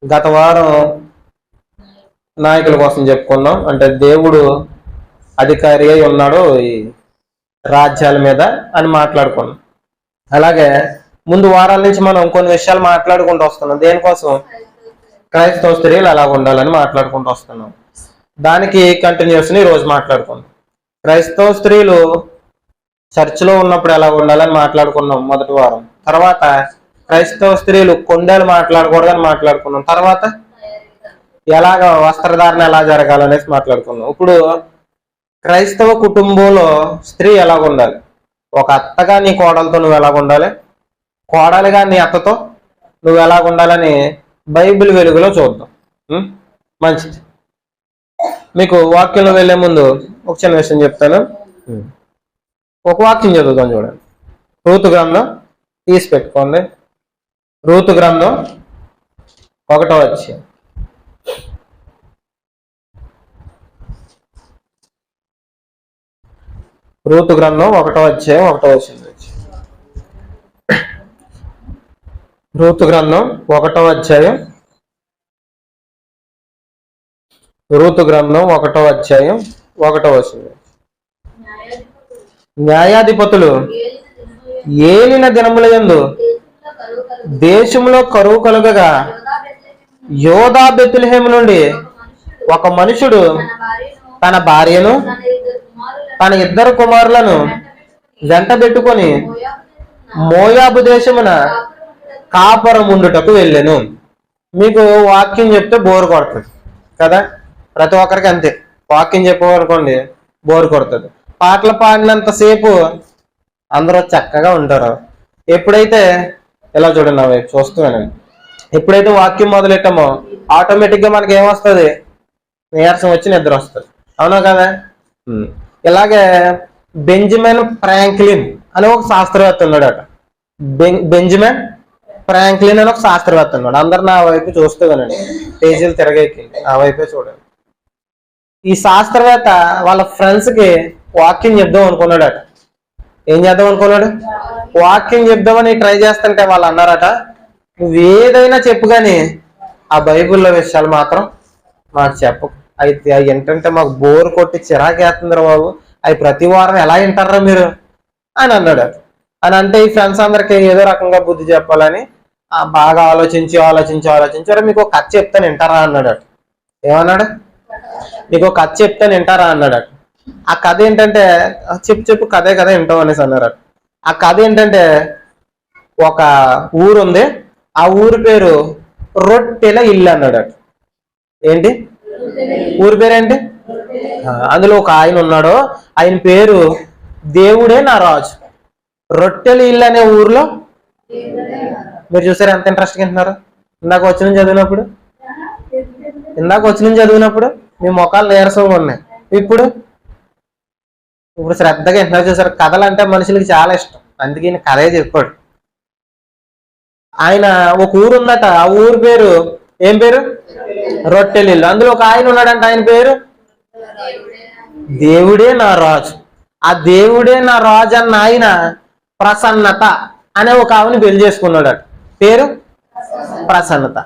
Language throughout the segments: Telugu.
గత వారం నాయకుల కోసం చెప్పుకున్నాం. అంటే దేవుడు అధికారి అయి ఉన్నాడు ఈ రాజ్యాల మీద అని మాట్లాడుకున్నాం. అలాగే ముందు వారాల నుంచి మనం కొన్ని విషయాలు మాట్లాడుకుంటూ వస్తున్నాం. దేనికోసం? క్రైస్తవ స్త్రీలు ఎలా ఉండాలని మాట్లాడుకుంటూ వస్తున్నాం. దానికి కంటిన్యూస్ని ఈరోజు మాట్లాడుకున్నాం. క్రైస్తవ స్త్రీలు చర్చిలో ఉన్నప్పుడు ఎలా ఉండాలని మాట్లాడుకున్నాం మొదటి వారం. తర్వాత క్రైస్తవ స్త్రీలు కొండలు మాట్లాడకూడదని మాట్లాడుకున్నాం. తర్వాత ఎలాగ వస్త్రధారణ ఎలా జరగాలనేసి మాట్లాడుకున్నాం. ఇప్పుడు క్రైస్తవ కుటుంబంలో స్త్రీ ఎలాగ ఉండాలి, ఒక అత్తగా నీ కోడలతో నువ్వు ఎలాగ ఉండాలి, కోడలుగా నీ అత్తతో నువ్వు ఎలాగ ఉండాలని బైబిల్ వెలుగులో చూద్దాం. మంచిది. మీకు వాక్యంలో వెళ్లే ముందు ఒక చిన్న విషయం చెప్తాను. ఒక వాక్యం చదువుతాం చూడండి. రూతు గ్రంథం తీసి పెట్టుకోండి. రూతు గ్రంథం 1వ అధ్యాయం. రూతు గ్రంథం 1వ అధ్యాయం 1వ వచనం. రూతు గ్రంథం 1వ అధ్యాయం, రూతు గ్రంథం 1వ అధ్యాయం 1వ వచనం. న్యాయాధిపతులు ఏలిన దినముల యందు దేశంలో కరువు కలుగగా యోధా బెత్లెహేము నుండి ఒక మనుషుడు తన భార్యను తన 2 కుమారులను వెంట పెట్టుకొని మోయాబు దేశమున కాపురముండుటకు వెళ్ళెను. మీకు వాక్యం చెప్తే బోరు కొడుతుంది కదా, ప్రతి ఒక్కరికి అంతే. వాక్యం చెప్పాలనుకోండి బోరు కొడుతుంది. పాటలు పాడినంతసేపు అందరూ చక్కగా ఉంటారు. ఎప్పుడైతే ఇలా చూడండి, అవి చూస్తున్నానండి, ఎప్పుడైతే వాక్యం మొదలెట్టామో ఆటోమేటిక్గా మనకి ఏమొస్తుంది? నీరసం వచ్చి నిద్ర వస్తుంది. అవునా కదా? ఇలాగే బెంజమిన్ ఫ్రాంక్లిన్ అని ఒక శాస్త్రవేత్త ఉన్నాడట. బెంజమిన్ ఫ్రాంక్లిన్ అని ఒక శాస్త్రవేత్త ఉన్నాడు. అందరు నా వైపు చూస్తూ వినండి, పేజీలు తిరగెక్కింది, ఆ వైపే చూడండి. ఈ శాస్త్రవేత్త వాళ్ళ ఫ్రెండ్స్కి వాక్యం చెప్దాం అనుకున్నాడట. ఏం చేద్దాం అనుకున్నాడు? వాక్యం చెప్దామని ట్రై చేస్తుంటే వాళ్ళు అన్నారట, నువ్వు ఏదైనా చెప్పు కానీ ఆ బైబిల్లో విషయాలు మాత్రం మాకు చెప్పు. అయితే అవి ఏంటంటే మాకు బోరు కొట్టి చిరాకేస్తుందిరా బాబు, అవి ప్రతి వారం ఎలా వింటారా మీరు అని అన్నాడు. అని అంటే ఈ ఫ్రెండ్స్ అందరికి ఏదో రకంగా బుద్ధి చెప్పాలని బాగా ఆలోచించారు. మీకు ఒక కథ చెప్తాను వింటారా అన్నాడు. ఏమన్నాడు? మీకు ఒక కథ చెప్తాను వింటారా అన్నాడు. ఆ కథ ఏంటంటే, చెప్పు కథే కదా వింటావు అనేసి అన్నారు. ఆ కథ ఏంటంటే, ఒక ఊరు ఉంది, ఆ ఊరి పేరు రొట్టెల ఇల్లు అన్నాడు. ఏంటి ఊరి పేరేంటి? అందులో ఒక ఆయన ఉన్నాడు, ఆయన పేరు దేవుడే నా రాజు. రొట్టెల ఇల్లు అనే ఊర్లో మీరు చూసారు ఎంత ఇంట్రెస్ట్గా వింటున్నారు. ఇందాక వచ్చిన చదివినప్పుడు మీ మొఖాలు నీరసంగా ఉన్నాయి. ఇప్పుడు శ్రద్ధగా వింటున్నారు. చూసారు, కథలు అంటే మనుషులకి చాలా ఇష్టం, అందుకే ఈయన కథే చెప్పాడు. ఆయన ఒక ఊరు ఉందట, ఆ ఊరి పేరు ఏం పేరు? రొట్టెలిల్లు. అందులో ఒక ఆయన ఉన్నాడంట, ఆయన పేరు దేవుడే నా రాజు. ఆ దేవుడే నా రాజు అన్న ఆయన ప్రసన్నత అనే ఒక ఆవిని పెళ్లి చేసుకున్నాడట. పేరు ప్రసన్నత.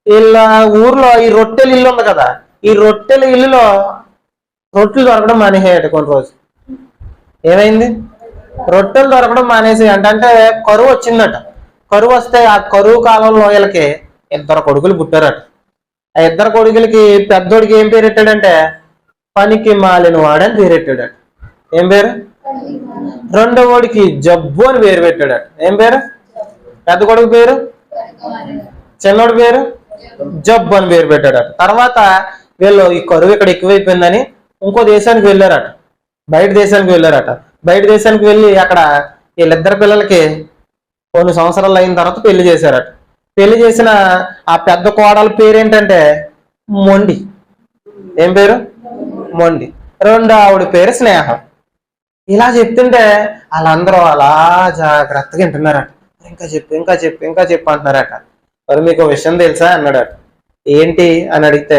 వీళ్ళ ఊర్లో ఈ రొట్టెల ఇల్లు ఉంది కదా, ఈ రొట్టెల ఇల్లులో రొట్టెలు దొరకడం మానేసాయట కొన్ని రోజులు. ఏమైంది? రొట్టెలు దొరకడం మానేసి అంటే కరువు వచ్చిందట. కరువు వస్తే ఆ కరువు కాలంలో వీళ్ళకి 2 కొడుకులు పుట్టారట. ఆ 2 కొడుకులకి పెద్దోడికి ఏం పేరు పెట్టాడంటే పనికి మాలిన వాడని పేరు పెట్టాడట. ఏం పేరు? రెండోవాడికి జబ్బు అని పేరు పెట్టాడట. ఏం పేరు? పెద్ద కొడుకు పేరు, చిన్నోడి పేరు జబ్బు అని పేరు పెట్టాడట. తర్వాత వీళ్ళు ఈ కరువు ఇక్కడ ఎక్కువైపోయిందని ఇంకో దేశానికి వెళ్ళారట, బయట దేశానికి వెళ్ళారట. బయట దేశానికి వెళ్ళి అక్కడ వీళ్ళిద్దరు పిల్లలకి కొన్ని సంవత్సరాలు అయిన తర్వాత పెళ్లి చేశారట. పెళ్లి చేసిన ఆ పెద్ద కోడల పేరేంటంటే మొండి. ఏం పేరు? మొండి. రెండో ఆవిడ పేరు స్నేహం. ఇలా చెప్తుంటే వాళ్ళందరూ అలా జాగ్రత్తగా వింటున్నారట. ఇంకా చెప్పు అంటున్నారట. మరి మీకు విషయం తెలుసా అన్నాడట. ఏంటి అని అడిగితే,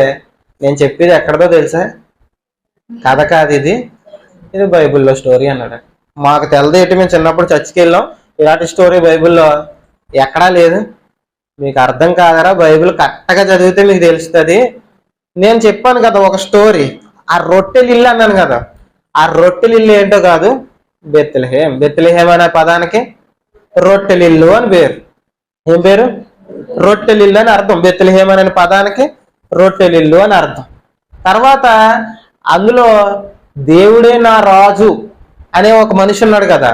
నేను చెప్పేది ఎక్కడదో తెలుసా, కథ కాదు ఇది బైబిల్లో స్టోరీ అన్నాడు. మాకు తెలదేంటి, మేము చిన్నప్పుడు చర్చికి వెళ్ళాం, ఇలాంటి స్టోరీ బైబిల్లో ఎక్కడా లేదు, మీకు అర్థం కాదరా, బైబిల్ కరెక్ట్గా చదివితే మీకు తెలుస్తుంది. నేను చెప్పాను కదా ఒక స్టోరీ, ఆ రొట్టెలు ఇల్లు అన్నాను కదా, ఆ రొట్టెలు ఇల్లు ఏంటో కాదు, బెత్లెహేం. బెత్లెహేం అనే పదానికి రొట్టెలిల్లు అని పేరు. ఏం పేరు? రొట్టెలిల్లు అని అర్థం. బెత్లెహేం అనే పదానికి రొట్టెలిల్లు అని అర్థం. తర్వాత అందులో దేవుడే నా రాజు అనే ఒక మనిషి ఉన్నాడు కదా,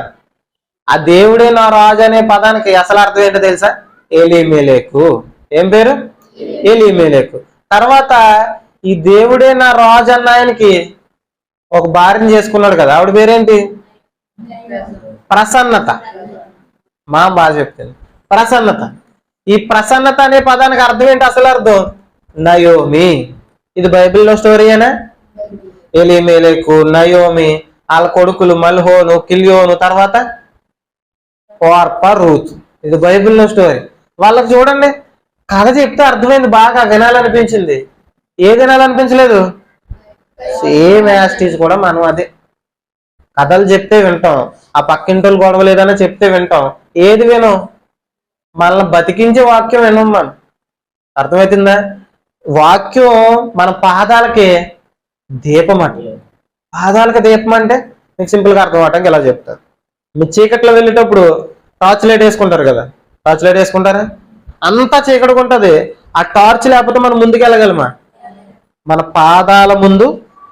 ఆ దేవుడే నా రాజు అనే పదానికి అసలు అర్థం ఏంటో తెలుసా? ఎలీమెలెకు. ఏం పేరు? ఎలీమెలెకు. తర్వాత ఈ దేవుడే నా రాజు అన్న ఆయనకి ఒక భార్యను చేసుకున్నాడు కదా, ఆవిడ పేరేంటి? ప్రసన్నత. మా బాగా చెప్తుంది, ప్రసన్నత. ఈ ప్రసన్నత అనే పదానికి అర్థం ఏంటి? అసలు అర్థం నయోమి. ఇది బైబిల్లో స్టోరీయేనా? ఎలీమెలెకు, నయోమి, వాళ్ళ కొడుకులు మల్హోను, కిల్యోను, తర్వాత ఓర్పా, రూతు. ఇది బైబిల్లో స్టోరీ. వాళ్ళకి చూడండి, కథ చెప్తే అర్థమైంది, బాగా వినాలనిపించింది. ఏది వినాలనిపించలేదు? సేమ్ యాస్టీస్ కూడా మనం అదే. కథలు చెప్తే వింటాం, ఆ పక్కింటోళ్ళు గొడవలు ఏదైనా చెప్తే వింటాం. ఏది వినం? మనల్ని బతికించే వాక్యం వినం మనం. అర్థమవుతుందా? వాక్యం మన పాదాలకి దీపం అంట. పాదాలకి దీపం అంటే మీకు సింపుల్గా అర్థం అవటానికి ఇలా చెప్తారు. మీ చీకట్లో వెళ్ళేటప్పుడు టార్చ్ లైట్ వేసుకుంటారు కదా, టార్చ్ లైట్ వేసుకుంటారా? అంతా చీకటిగా ఉంటుంది, ఆ టార్చ్ లేకపోతే మనం ముందుకు వెళ్ళగలమా? మన పాదాల ముందు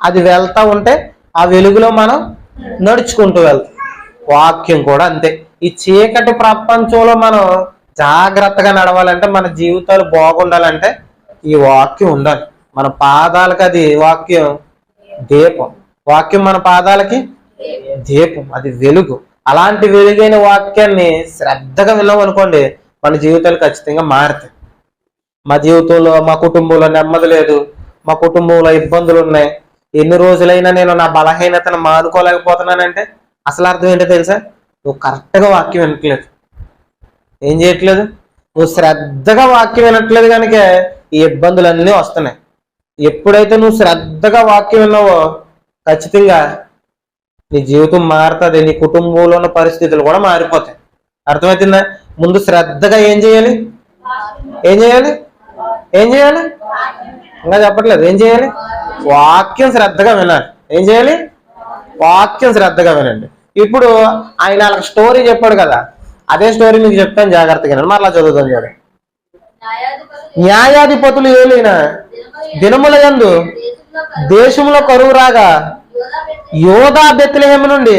అది వెళ్తా ఉంటే ఆ వెలుగులో మనం నడుచుకుంటూ వెళ్తాం. వాక్యం కూడా అంతే. ఈ చీకటి ప్రపంచంలో మనం జాగ్రత్తగా నడవాలంటే, మన జీవితాలు బాగుండాలంటే ఈ వాక్యం ఉండాలి. మన పాదాలకి అది వాక్యం దీపం. వాక్యం మన పాదాలకి దీపం, అది వెలుగు. అలాంటి వెలుగైన వాక్యాన్ని శ్రద్ధగా విన్నాం అనుకోండి, మన జీవితాలు ఖచ్చితంగా మారుతాయి. మా జీవితంలో, మా కుటుంబంలో నెమ్మది లేదు, మా కుటుంబంలో ఇబ్బందులు ఉన్నాయి, ఎన్ని రోజులైనా నేను నా బలహీనతను మానుకోలేకపోతున్నానంటే అసలు అర్థం ఏంటో తెలుసా? నువ్వు కరెక్ట్గా వాక్యం వినట్లేదు. ఏం చేయట్లేదు? నువ్వు శ్రద్ధగా వాక్యం వినట్లేదు కనుక ఈ ఇబ్బందులన్నీ వస్తున్నాయి. ఎప్పుడైతే నువ్వు శ్రద్ధగా వాక్యం విన్నావో ఖచ్చితంగా నీ జీవితం మారుతుంది, నీ కుటుంబంలో ఉన్న పరిస్థితులు కూడా మారిపోతాయి. అర్థమవుతుందా? ముందు శ్రద్ధగా ఏం చేయాలి? ఏం చేయాలి? ఏం చేయాలి? ఇంకా చెప్పట్లేదు. ఏం చేయాలి? వాక్యం శ్రద్ధగా వినాలి. ఏం చేయాలి? వాక్యం శ్రద్ధగా వినండి. ఇప్పుడు ఆయన వాళ్ళకి స్టోరీ చెప్పాడు కదా, అదే స్టోరీ మీకు చెప్తాను, జాగ్రత్తగా వినండి. మరలా చదువుతాను చూడండి. న్యాయాధిపతులు ఏలిన దినముల యందు దేశంలో కరువు రాగా యోదా బెత్లెహేము నుండి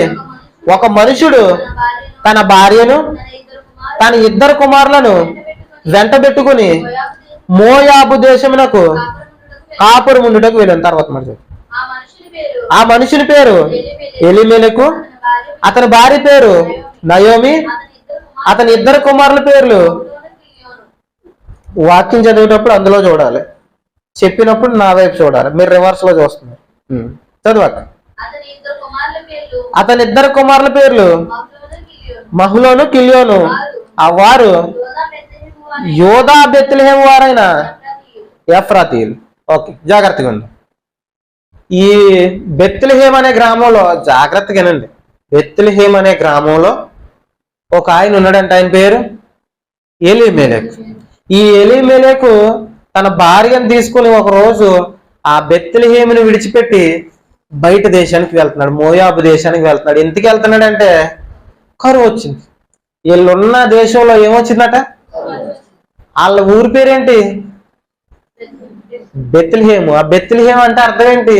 ఒక మనుషుడు తన భార్యను తన ఇద్దరు కుమారులను వెంటబెట్టుకుని మోయాబు దేశమునకు కాపురముండుటకు వెళ్ళాను. తర్వాత మరి ఆ మనుషుని పేరు ఎలీమెలెకు, అతని భార్య పేరు నయోమి, అతని ఇద్దరు కుమారుల పేర్లు. వాక్యం చదివేటప్పుడు అందులో చూడాలి, చెప్పినప్పుడు నా వైపు చూడాలి. మీరు రివర్స్ లో చూస్తున్నారు. చదవక. అతని ఇద్దరు కుమారుల పేర్లు మహ్లోను, కిల్యోను. ఆ వారు యోదా బెత్లెహేము వారైన ఎఫ్రాతీయులు. ఓకే, జాగ్రత్తగా ఉంది. ఈ బెత్లెహేం అనే గ్రామంలో జాగ్రత్తగా వినండి. బెత్లెహేం అనే గ్రామంలో ఒక ఆయన ఉన్నాడంట, ఆయన పేరు ఎలీమెలెకు. ఈ ఎలీమెలెకు తన భార్యను తీసుకుని ఒక రోజు ఆ బెత్లెహేముని విడిచిపెట్టి బయట దేశానికి వెళ్తున్నాడు, మోయాబు దేశానికి వెళ్తున్నాడు. ఎందుకు వెళ్తున్నాడంటే కరువు వచ్చింది. వీళ్ళున్న దేశంలో ఏమొచ్చిందట? వాళ్ళ ఊరి పేరేంటి? బెత్లెహేము. ఆ బెత్లెహేం అంటే అర్థం ఏంటి?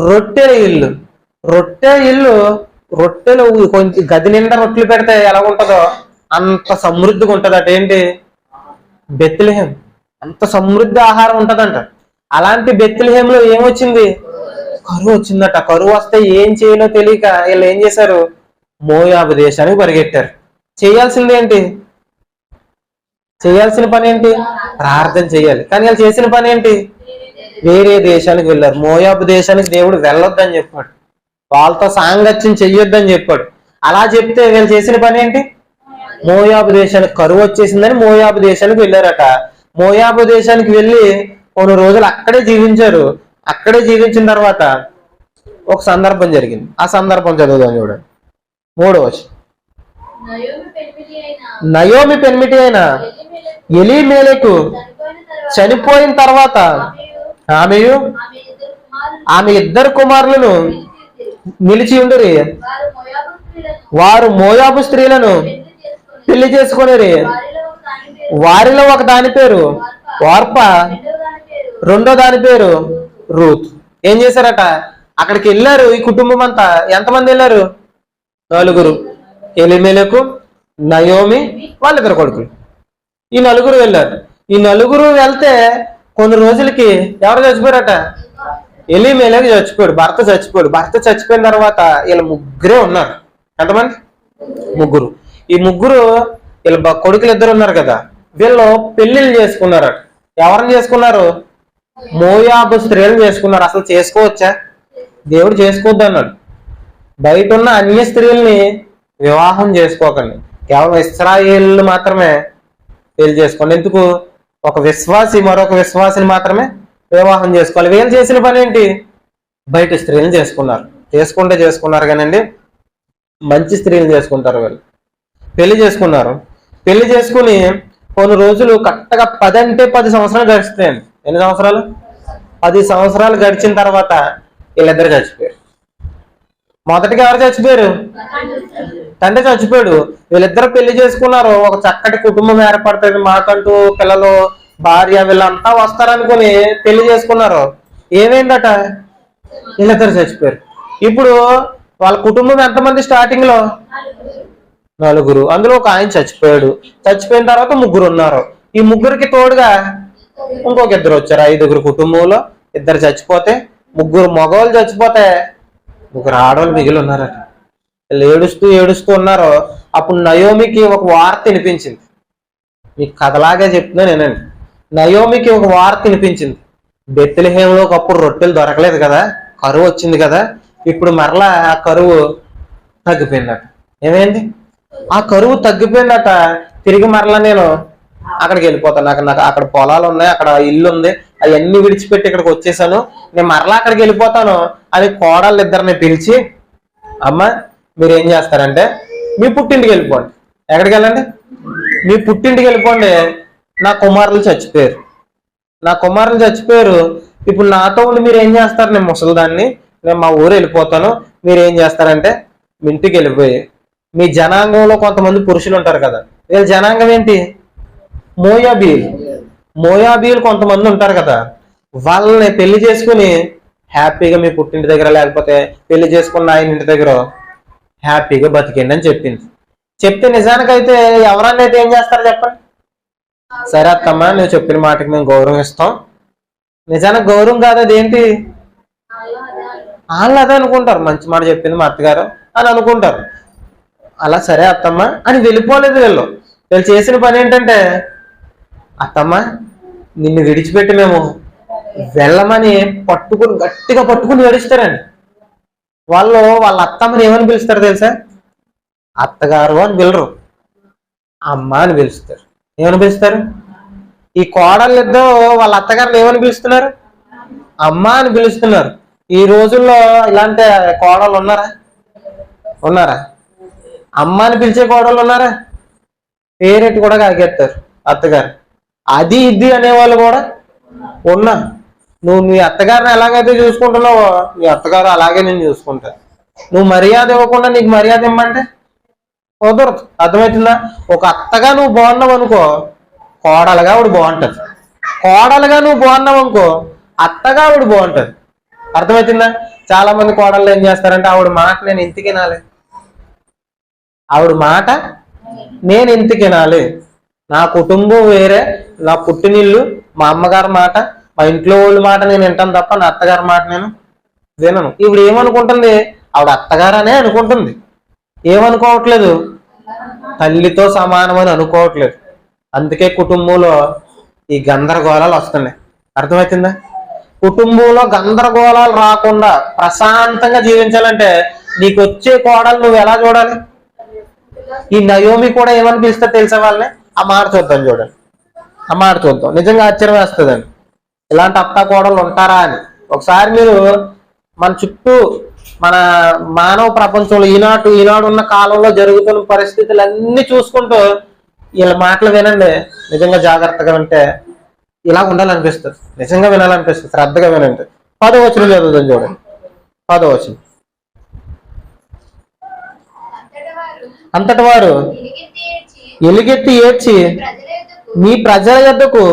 రొట్టెల ఇల్లు. రొట్టె ఇల్లు, రొట్టెలు కొంచెం గది నిండా రొట్టెలు పెడితే ఎలా ఉంటుందో అంత సమృద్ధిగా ఉంటుందట. ఏంటి? బెత్లెహేం. అంత సమృద్ధి ఆహారం ఉంటదంట. అలాంటి బెత్లెహేంలో ఏమొచ్చింది? కరువు వచ్చిందట. కరువు వస్తే ఏం చేయాలో తెలియక వీళ్ళు ఏం చేశారు? మోయాబు దేశానికి పరిగెట్టారు. చేయాల్సిందేంటి? చేయాల్సిన పని ఏంటి? ప్రార్థన చేయాలి. కానీ వాళ్ళు చేసిన పని ఏంటి? వేరే దేశానికి వెళ్ళారు. మోయాబు దేశానికి దేవుడు వెళ్ళొద్దని చెప్పాడు, వాళ్ళతో సాంగత్యం చెయ్యొద్దని చెప్పాడు. అలా చెప్తే వీళ్ళు చేసిన పని ఏంటి? మోయాబు దేశానికి కరువు వచ్చేసిందని మోయాబు దేశానికి వెళ్ళారట. మోయాబు దేశానికి వెళ్ళి కొన్ని రోజులు అక్కడే జీవించారు. అక్కడే జీవించిన తర్వాత ఒక సందర్భం జరిగింది. ఆ సందర్భం చదువుదాం చూడండి. 3వ వచనం. నయోమి పెనిమిటి అయిన ఎలీమెలెకు చనిపోయిన తర్వాత ఆమెయు ఆమె ఇద్దరు కుమారులను నిలిచి ఉండిరి. వారు మోయాబు స్త్రీలను పెళ్లి చేసుకునేరి. వారిలో ఒక దాని పేరు వార్ప, రెండో దాని పేరు రూత్. ఏం చేశారట? అక్కడికి వెళ్ళారు ఈ కుటుంబం అంతా. ఎంతమంది వెళ్ళారు? 4. ఎలీమెలెకు, నయోమి, వాళ్ళిద్దరు కొడుకులు. ఈ 4 వెళ్ళారు. ఈ 4 వెళ్తే కొన్ని రోజులకి ఎవరు చచ్చిపోయారట? ఎలీమెలెకు చచ్చిపోయాడు, భర్త చచ్చిపోయాడు. భర్త చచ్చిపోయిన తర్వాత వీళ్ళ 3 ఉన్నారు. ఎంతమంది? 3. ఈ 3 వీళ్ళ కొడుకులు 2 ఉన్నారు కదా, వీళ్ళు పెళ్లిళ్ళు చేసుకున్నారట. ఎవరిని చేసుకున్నారు? మోయాబు స్త్రీలను చేసుకున్నారు. అసలు చేసుకోవచ్చా? దేవుడు చేసుకోవద్దు అన్నాడు. బయట ఉన్న అన్య స్త్రీల్ని వివాహం చేసుకోకండి, కేవలం ఇశ్రాయేలు మాత్రమే పెళ్లి చేసుకోండి. ఎందుకు? ఒక విశ్వాసి మరొక విశ్వాసిని మాత్రమే వివాహం చేసుకోవాలి. వీళ్ళు చేసిన పని ఏంటి? బయట స్త్రీలను చేసుకున్నారు. చేసుకున్నారు కానండి, మంచి స్త్రీలు చేసుకుంటారు. వీళ్ళు పెళ్లి చేసుకున్నారు. పెళ్లి చేసుకుని కొన్ని రోజులు కరెక్ట్గా 10 అంటే 10 సంవత్సరాలు గడుస్తాయండి. ఎన్ని సంవత్సరాలు? 10 సంవత్సరాలు గడిచిన తర్వాత వీళ్ళిద్దరు చచ్చిపోయారు. మొదటిగా ఎవరు చచ్చిపోయారు? తండ్రి చచ్చిపోయాడు. వీళ్ళిద్దరు పెళ్లి చేసుకున్నారు. ఒక చక్కటి కుటుంబం ఏర్పడుతుంది, మాకంటూ పిల్లలు, భార్య, వీళ్ళంతా వస్తారనుకుని పెళ్లి చేసుకున్నారు. ఏమైందట? వీళ్ళిద్దరు చచ్చిపోయారు. ఇప్పుడు వాళ్ళ కుటుంబం ఎంతమంది? స్టార్టింగ్ లో 4. అందులో ఒక ఆయన చచ్చిపోయాడు. చచ్చిపోయిన తర్వాత 3 ఉన్నారు. ఈ 3కి తోడుగా ఇంకొక 2 వచ్చారు. 5 కుటుంబంలో 2 చచ్చిపోతే, 3 మగవాళ్ళు చచ్చిపోతే 3 ఆడవాళ్ళు మిగిలి ఉన్నారట. వీళ్ళు ఏడుస్తూ ఉన్నారు. అప్పుడు నయోమికి ఒక వార్త వినిపించింది. మీకు కథలాగే చెప్తున్నాను నేనండి. నయోమికి ఒక వార్త వినిపించింది. బెత్లెహేములో ఒకప్పుడు రొట్టెలు దొరకలేదు కదా, కరువు వచ్చింది కదా. ఇప్పుడు మరలా ఆ కరువు తగ్గిపోయిందట. ఏమైంది? ఆ కరువు తగ్గిపోయిందట. తిరిగి మరలా నేను అక్కడికి వెళ్ళిపోతాను. నాకు అక్కడ పొలాలు ఉన్నాయి, అక్కడ ఇల్లు ఉంది, అవన్నీ విడిచిపెట్టి ఇక్కడికి వచ్చేసాను, నేను మరలా అక్కడికి వెళ్ళిపోతాను అని కోడళ్ళు 2 పిలిచి, అమ్మ మీరు ఏం చేస్తారంటే మీ పుట్టింటికి వెళ్ళిపోండి. ఎక్కడికి వెళ్ళండి? మీ పుట్టింటికి వెళ్ళిపోండి. నా కుమారులు చచ్చిపోయారు. ఇప్పుడు నాతో ఉండి మీరు ఏం చేస్తారు? నేను ముసలిదాన్ని, నేను మా ఊరు వెళ్ళిపోతాను. మీరు ఏం చేస్తారంటే మీ ఇంటికి వెళ్ళిపోయి, మీ జనాంగంలో కొంతమంది పురుషులు ఉంటారు కదా, వీళ్ళ జనాంగం ఏంటి? మోయాబీలు కొంతమంది ఉంటారు కదా, వాళ్ళని పెళ్లి చేసుకుని హ్యాపీగా మీ పుట్టింటి దగ్గర, లేకపోతే పెళ్లి చేసుకున్న ఆయన ఇంటి దగ్గర హ్యాపీగా బతికండి అని చెప్పింది. చెప్తే నిజానికైతే ఎవరన్నైతే ఏం చేస్తారు చెప్పండి? సరే అత్తమ్మ, నువ్వు చెప్పిన మాటకి మేము గౌరవం ఇస్తాం. నిజానికి గౌరవం కాదు, అదేంటి? వాళ్ళు అదే అనుకుంటారు, మంచి మాట చెప్పింది మా అత్తగారు అని అనుకుంటారు. అలా సరే అత్తమ్మ అని వెళ్ళిపోలేదు. వీళ్ళు చేసిన పని ఏంటంటే, అత్తమ్మ నిన్ను విడిచిపెట్టి మేము వెళ్ళమని గట్టిగా పట్టుకుని ఏడుస్తారండి. వాళ్ళ అత్తమ్మని ఏమని పిలుస్తారు తెలుసా? అత్తగారు అని పిలరు, అమ్మ అని పిలుస్తారు. ఏమని పిలుస్తారు? ఈ కోడళ్ళిద్దరూ వాళ్ళ అత్తగారిని ఏమని పిలుస్తున్నారు? అమ్మ అని పిలుస్తున్నారు. ఈ రోజుల్లో ఇలాంటి కోడళ్ళు ఉన్నారా? అమ్మ అని పిలిచే కోడళ్ళు ఉన్నారా? పేరెట్టి కూడా కాగేస్తారు అత్తగారు. అది ఇది అనేవాళ్ళు కూడా ఉన్నా. నువ్వు మీ అత్తగారిని ఎలాగైతే చూసుకుంటున్నావో మీ అత్తగారు అలాగే నేను చూసుకుంటా. నువ్వు మర్యాద ఇవ్వకుండా నీకు మర్యాద ఇమ్మంటే కుదరదు. అర్థమవుతుందా? ఒక అత్తగా నువ్వు బాగున్నావు అనుకో, కోడలుగా ఆవిడ బాగుంటది. కోడలుగా నువ్వు బాగున్నావు అనుకో, అత్తగా ఆవిడ బాగుంటది. అర్థమవుతుందా? చాలా మంది కోడళ్ళు ఏం చేస్తారంటే, ఆవిడ మాట నేను ఇంటికి వినాలి, నా కుటుంబం వేరే, నా పుట్టినిల్లు, మా అమ్మగారి మాట, మా ఇంట్లో వాళ్ళ మాట నేను వింటాను తప్ప నా అత్తగారి మాట నేను వినను. ఇప్పుడు ఏమనుకుంటుంది? ఆవిడ అత్తగారనే అనుకుంటుంది. ఏమనుకోవట్లేదు? తల్లితో సమానమని అనుకోవట్లేదు. అందుకే కుటుంబంలో ఈ గందరగోళాలు వస్తున్నాయి. అర్థమవుతుందా? కుటుంబంలో గందరగోళాలు రాకుండా ప్రశాంతంగా జీవించాలంటే నీకు వచ్చే కోడలు నువ్వు ఎలా చూడాలి? ఈ నయోమి కూడా ఏమని పిలుస్తా తెలుసా వాళ్ళని? ఆ మాట చూద్దాం, చూడండి. ఆ మాట చూద్దాం, నిజంగా ఆశ్చర్యం వేస్తుందండి. ఇలాంటి అత్త కోడలు ఉంటారా అని. ఒకసారి మీరు మన చుట్టూ, మన మానవ ప్రపంచంలో ఈనాడు ఉన్న కాలంలో జరుగుతున్న పరిస్థితులన్నీ చూసుకుంటూ వీళ్ళ మాటలు వినండి, నిజంగా జాగ్రత్తగా వింటే ఇలా ఉండాలనిపిస్తుంది, నిజంగా వినాలనిపిస్తుంది. శ్రద్ధగా వినండి. 10వ వచనం చదువుదాం చూడండి. 10వ వచనం. అంతటి వారు ఎలుగెత్తి ఏడ్చి మీ ప్రజల యొద్దకు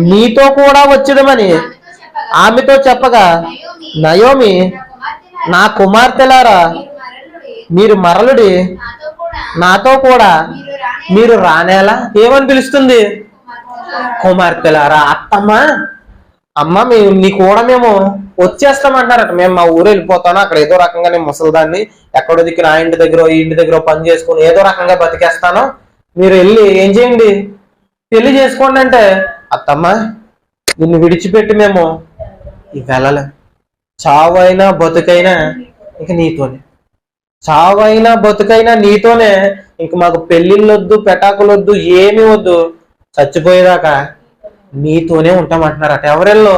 మీతో కూడా వచ్చేదమని ఆమెతో చెప్పగా, నయోమి నా కుమార్తెలారా మీరు మరలుడి, నాతో కూడా మీరు రానేలా. ఏమని పిలుస్తుంది? కుమార్తెలారా. అత్తమ్మ, అమ్మ నీ కూడా మేము వచ్చేస్తామంటారట. మేము మా ఊరు వెళ్ళిపోతాను, అక్కడ ఏదో రకంగా నేను ముసలిదాన్ని ఎక్కడో దిక్కు నా ఇంటి దగ్గర ఈ ఇంటి దగ్గర పని చేసుకుని ఏదో రకంగా బతికేస్తాను, మీరు వెళ్ళి ఏం చేయండి, పెళ్లి చేసుకోండి అంటే, అత్తమ్మ నిన్ను విడిచిపెట్టి మేము వెళ్ళలేం, చావైనా బతుకైనా ఇంక నీతోనే, చావైనా బతుకైనా నీతోనే, ఇంక మాకు పెళ్లిళ్ళొద్దు, పెటాకులొద్దు, ఏమి వద్దు, చచ్చిపోయేదాకా నీతోనే ఉంటామంటున్నారట. ఎవరెల్లో?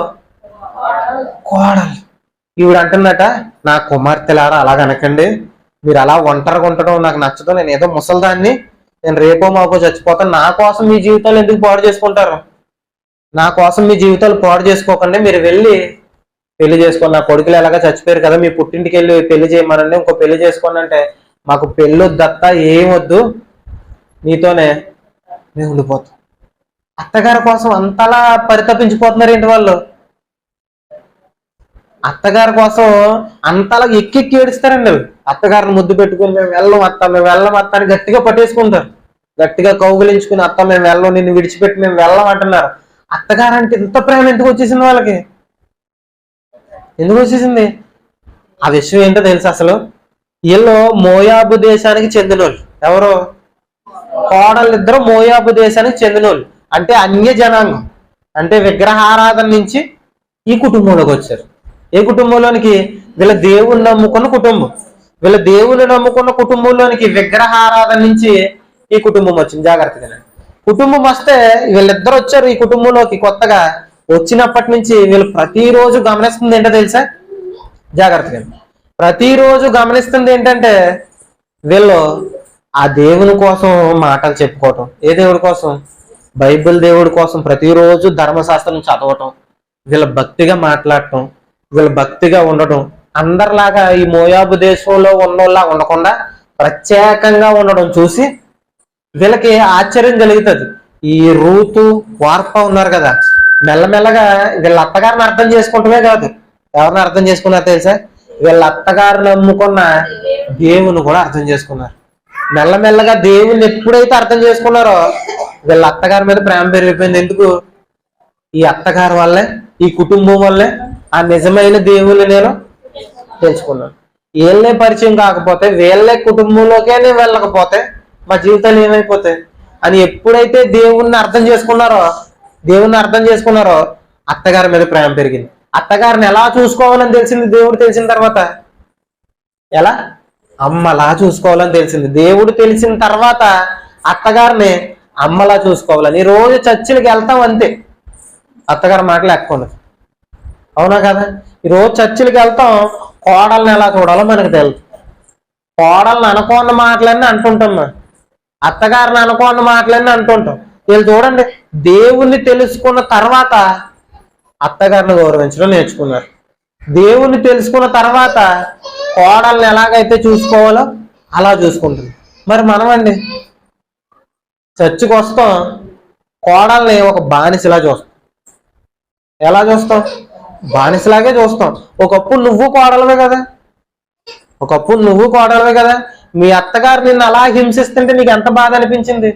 కోడలు. ఈవిడ అంటున్నట, నా కుమార్తెలారా అలాగనకండి, మీరు అలా ఒంటరిగా ఉండటం నాకు నచ్చదు, నేను ఏదో ముసలిదాన్ని, నేను రేపో మాపో చచ్చిపోతాను, నా కోసం మీ జీవితాలు ఎందుకు పాడు చేసుకుంటారు, నా కోసం మీ జీవితాలు పాడు చేసుకోకండి, మీరు వెళ్ళి పెళ్లి చేసుకోండి, నా కొడుకులు ఎలాగా చచ్చిపోయారు కదా, మీ పుట్టింటికి వెళ్ళి పెళ్లి చేయమనండి, ఇంకో పెళ్లి చేసుకోండి అంటే, మాకు పెళ్ళొద్దత్తా, ఏం వద్దు, నీతోనే మేము ఉండిపోతాం. అత్తగారి కోసం అంతలా పరితపించిపోతున్నారు ఏంటి వాళ్ళు? అత్తగారి కోసం అంతలా ఎక్కెక్కి ఏడుస్తారండి. అత్తగారిని ముద్దు పెట్టుకుని మేము వెళ్ళం అత్త, మేము వెళ్ళం అత్త అని గట్టిగా పట్టేసుకుంటారు, గట్టిగా కౌగులించుకుని, అత్త మేము వెళ్ళం, నిన్ను విడిచిపెట్టి మేము వెళ్ళం అంటున్నారు. అత్తగారు అంటే ఇంత ప్రేమ ఎందుకు వచ్చేసింది వాళ్ళకి? ఎందుకు వచ్చేసింది? ఆ విషయం ఏంటో తెలుసు అసలు? వీళ్ళు మోయాబు దేశానికి చెందిన వాళ్ళు. ఎవరు? కోడళ్ళిద్దరు మోయాబు దేశానికి చెందిన వాళ్ళు, అంటే అన్య జనాంగం, అంటే విగ్రహారాధన నుంచి ఈ కుటుంబంలోకి వచ్చారు. ఏ కుటుంబంలోనికి? వీళ్ళ దేవుని నమ్ముకున్న కుటుంబం. వీళ్ళ దేవుని నమ్ముకున్న కుటుంబంలోనికి విగ్రహారాధన నుంచి ఈ కుటుంబం వచ్చింది. జాగ్రత్తగా కుటుంబం వస్తే వీళ్ళిద్దరు వచ్చారు ఈ కుటుంబంలోకి కొత్తగా. వచ్చినప్పటి నుంచి వీళ్ళు ప్రతిరోజు గమనిస్తుంది ఏంటో తెలుసా? జాగ్రత్తగా ప్రతిరోజు గమనిస్తుంది ఏంటంటే, వీళ్ళు ఆ దేవుని కోసం మాటలు చెప్పుకోవటం. ఏ దేవుడి కోసం? బైబిల్ దేవుడి కోసం ప్రతిరోజు ధర్మశాస్త్రం చదవటం, వీళ్ళ భక్తిగా మాట్లాడటం, వీళ్ళ భక్తిగా ఉండటం. అందరిలాగా ఈ మోయాబు దేశంలో ఉన్నోళ్ళ ఉండకుండా ప్రత్యేకంగా ఉండడం చూసి వీళ్ళకి ఆశ్చర్యం కలుగుతుంది. ఈ రూతు, వార్ప ఉన్నారు కదా, మెల్లమెల్లగా వీళ్ళ అత్తగారిని అర్థం చేసుకుంటమే కాదు, ఎవరిని అర్థం చేసుకున్నారు తెలుసా? వీళ్ళ అత్తగారిని నమ్ముకున్న దేవుని కూడా అర్థం చేసుకున్నారు. మెల్లమెల్లగా దేవుని ఎప్పుడైతే అర్థం చేసుకున్నారో వీళ్ళ అత్తగారి మీద ప్రేమ పెరిగిపోయింది. ఎందుకు? ఈ అత్తగారి వల్లే, ఈ కుటుంబం వల్లే ఆ నిజమైన దేవుని నేను తెలుసుకున్నాను. వీళ్ళే పరిచయం కాకపోతే, వీళ్ళే కుటుంబంలోకే వెళ్ళకపోతే మా జీవితాలు ఏమైపోతాయి అని ఎప్పుడైతే దేవుణ్ణి అర్థం చేసుకున్నారో అత్తగారి మీద ప్రేమ పెరిగింది. అత్తగారిని ఎలా చూసుకోవాలని తెలిసింది దేవుడు తెలిసిన తర్వాత. ఎలా? అమ్మలా చూసుకోవాలని తెలిసింది. దేవుడు తెలిసిన తర్వాత అత్తగారిని అమ్మలా చూసుకోవాలని. ఈ రోజు చర్చిలకు వెళ్తాం అంతే, అత్తగారి మాటలు ఎక్కువ. అవునా కదా? ఈరోజు చర్చిలకు వెళ్తాం, కోడల్ని ఎలా చూడాలో మనకు తెలుసు. కోడల్ని అనుకోన్న మాటలన్నీ అంటుంటాం, అత్తగారిని అనుకోన్న మాటలన్నీ అంటుంటాం. వీళ్ళు చూడండి, దేవుణ్ణి తెలుసుకున్న తర్వాత అత్తగారిని గౌరవించడం నేర్చుకున్నారు. దేవుణ్ణి తెలుసుకున్న తర్వాత కోడల్ని ఎలాగైతే చూసుకోవాలో అలా చూసుకుంటుంది. మరి మనమండి చర్చికి వస్తాం, కోడల్ని ఒక బానిసలా చూస్తాం. ఎలా చూస్తాం? బానిసలాగే చూస్తాం. ఒకప్పుడు నువ్వు కోడలవే కదా, మీ అత్తగారు నిన్ను అలా హింసిస్తుంటే నీకు ఎంత బాధ అనిపించింది?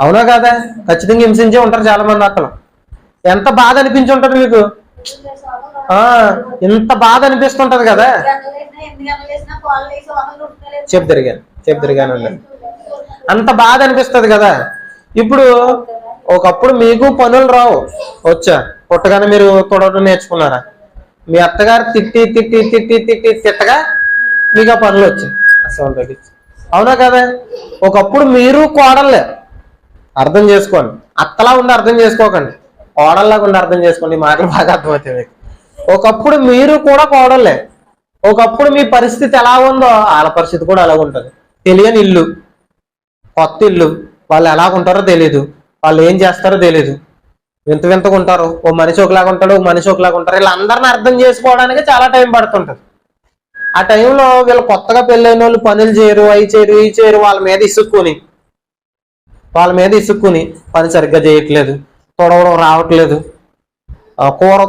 అవునా కదా? ఖచ్చితంగా హింసించే ఉంటారు చాలా మంది అత్తలు. ఎంత బాధ అనిపించి ఉంటుంది మీకు? ఇంత బాధ అనిపిస్తుంటది కదా. చెప్తిరిగాను అంత బాధ అనిపిస్తుంది కదా. ఇప్పుడు ఒకప్పుడు మీకు పనులు రావు, వచ్చా పుట్టగానే మీరు తొడవడం నేర్చుకున్నారా? మీ అత్తగారు తిట్టగా మీకు ఆ పనులు వచ్చాయి. అసలు అవునా కదా? ఒకప్పుడు మీరు కోడళ్ళే, అర్థం చేసుకోండి. అత్తలా ఉండి అర్థం చేసుకోకండి, కోడల్లాగా ఉండి అర్థం చేసుకోండి. మాటలు బాగా అర్థమవుతాయి మీకు. ఒకప్పుడు మీరు కూడా కోడళ్ళే. ఒకప్పుడు మీ పరిస్థితి ఎలా ఉందో వాళ్ళ పరిస్థితి కూడా అలా ఉంటుంది. తెలియని ఇల్లు, కొత్త ఇల్లు, వాళ్ళు ఎలాగుంటారో తెలియదు, వాళ్ళు ఏం చేస్తారో తెలియదు, వింత వింతగా ఉంటారు. ఓ మనిషి ఒకలాగా ఉంటాడు, ఓ మనిషి ఒకలాగా ఉంటారు. వీళ్ళందరిని అర్థం చేసుకోవడానికి చాలా టైం పడుతుంటది. ఆ టైంలో వీళ్ళు కొత్తగా పెళ్ళైన వాళ్ళు పనులు చేయరు, అవి చేయరు, ఇవి చేయరు. వాళ్ళ మీద ఇసుక్కుని పని సరిగ్గా చేయట్లేదు, తొడవడం రావట్లేదు,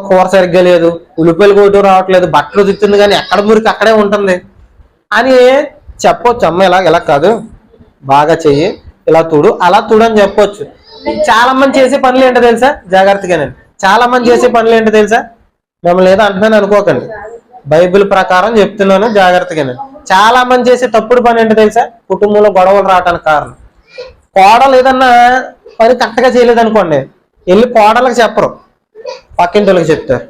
కూర సరిగ్గా లేదు, ఉల్లిపాయలు కొట్టడం రావట్లేదు, బట్టలు తిత్తుంది కానీ ఎక్కడ మురికి అక్కడే ఉంటుంది అని చెప్పొచ్చు. అమ్మ ఇలా కాదు, బాగా చెయ్యి, ఇలా తుడు, అలా తుడు అని చెప్పొచ్చు. చాలా మంది చేసే పనులు ఏంటో తెలుసా? జాగ్రత్తగానండి, చాలా మంది చేసే పనులు ఏంటో తెలుసా? మిమ్మల్ని ఏదో అంటున్నాను అనుకోకండి, బైబిల్ ప్రకారం చెప్తున్నాను, జాగ్రత్తగానండి. చాలా మంది చేసే తప్పుడు పని ఏంటో తెలుసా? కుటుంబంలో గొడవలు రావడానికి కారణం. కోడలు ఏదన్నా పని కరెక్ట్గా చేయలేదనుకోండి, వెళ్ళి కోడలకు చెప్పరు, పక్కింటి వాళ్ళకి చెప్తారు.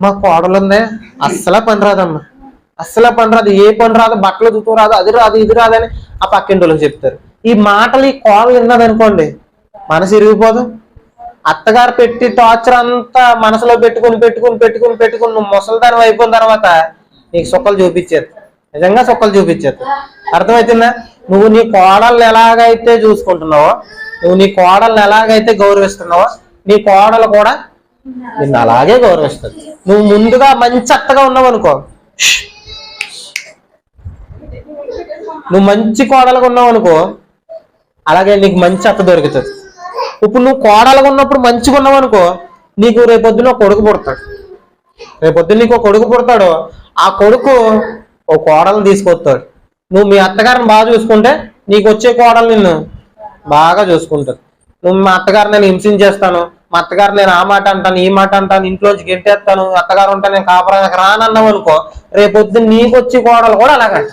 మా కోడలు ఉందే, అస్సలా పని రాదమ్మా, అస్సలా పని రాదు, ఏ పని రాదు, బట్టలు దుతూ రాదు, అది రాదు, ఇది రాదని ఆ పక్కింటి వాళ్ళకి చెప్తారు. ఈ మాటలు ఈ కోడలు విన్నదనుకోండి, మనసు ఇరిగిపోదు. అత్తగారు పెట్టి టార్చర్ అంతా మనసులో పెట్టుకుని నువ్వు ముసలిదానం అయిపోయిన తర్వాత నీకు సుక్కలు చూపించేది, నిజంగా సుక్కలు చూపించేది. అర్థమవుతుందా? నువ్వు నీ కోడల్ని ఎలాగైతే చూసుకుంటున్నావో, నువ్వు నీ కోడల్ని ఎలాగైతే గౌరవిస్తున్నావో, నీ కోడలు కూడా నిన్ను అలాగే గౌరవిస్తుంది. నువ్వు ముందుగా మంచి అత్తగా ఉన్నావు అనుకో, నువ్వు మంచి కోడలుగా ఉన్నావు అనుకో, అలాగే నీకు మంచి అత్త దొరుకుతుంది. ఇప్పుడు నువ్వు కోడలుగా ఉన్నప్పుడు మంచిగా ఉన్నావు అనుకో, నీకు రేపొద్దున ఒక కొడుకు పుడతాడు. రేపొద్దున నీకు ఒక కొడుకు పుడతాడు, ఆ కొడుకు ఓ కోడలను తీసుకొస్తాడు. నువ్వు మీ అత్తగారిని బాగా చూసుకుంటే నీకు వచ్చే కోడలు నిన్ను బాగా చూసుకుంటారు. నువ్వు మా అత్తగారు నేను హింసించేస్తాను, మా అత్తగారు నేను ఆ మాట అంటాను, ఈ మాట అంటాను, ఇంట్లోంచి గెంటేస్తాను, అత్తగారు ఉంటే నేను కాపురానికి రానన్నావు అనుకో, రేపొద్దున నీకు వచ్చే కోడలు కూడా అలాగంట.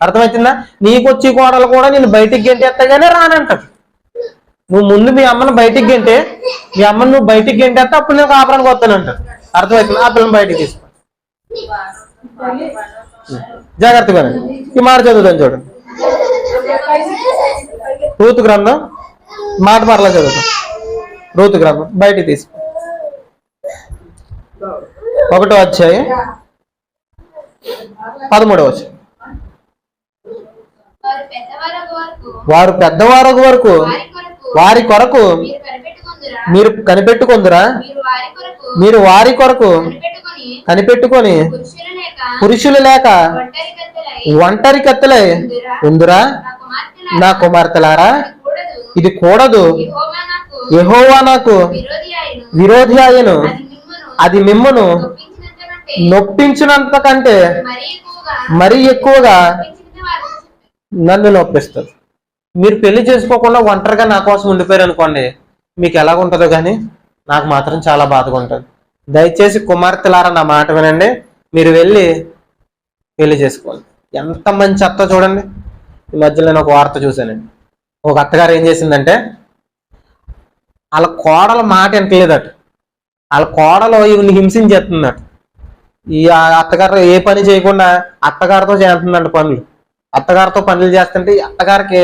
అర్థమవుతుందా? నీకు వచ్చే కోడలు కూడా నేను బయటికి గెంటేస్తాగానే రానంటాడు. నువ్వు ముందు మీ అమ్మను బయటికి గెంటే, మీ అమ్మను నువ్వు బయటికి గెంటేస్తే అప్పుడు నేను కాపురానికి వస్తానంటాడు. అర్థమవుతుంది? ఆ పిల్లని బయటికి తీసుకో. జాగ్రత్తగా ఈ మాట చదువుతాను చూడండి. రూతు గ్రంథం మాట మరలా చదువుతాం. రూతు గ్రంథం బయటికి తీసుకో, 1వ అధ్యాయం 13వ వచనం. వారు పెద్దవారు వరకు వారి కొరకు మీరు కనిపెట్టుకుందురా, మీరు వారి కొరకు కనిపెట్టుకొని పురుషులు లేక ఒంటరి కత్తెలై ఉందురా నా కుమార్తెలారా, ఇది కూడదు. యెహోవా నాకు విరోధి ఆయను, అది మిమ్మును నొప్పించినంత కంటే మరీ ఎక్కువగా నన్ను నొప్పిస్తుంది. మీరు పెళ్లి చేసుకోకుండా ఒంటరిగా నా కోసం ఉండిపోయారు అనుకోండి, మీకు ఎలాగుంటుందో కానీ నాకు మాత్రం చాలా బాధగా ఉంటుంది. దయచేసి కుమార్తెలారా నా మాట వినండి, మీరు వెళ్ళి పెళ్లి చేసుకోండి. ఎంత మంచి అత్త చూడండి. ఈ మధ్యలో నేను ఒక వార్త చూశానండి. ఒక అత్తగారు ఏం చేసిందంటే, వాళ్ళ కోడల మాట వింటలేదట, వాళ్ళ కోడలు ఈవిని హింసించేస్తుందట. ఈ అత్తగారు ఏ పని చేయకుండా అత్తగారితో చేస్తుందంట పనులు. అత్తగారితో పనులు చేస్తుంటే అత్తగారికి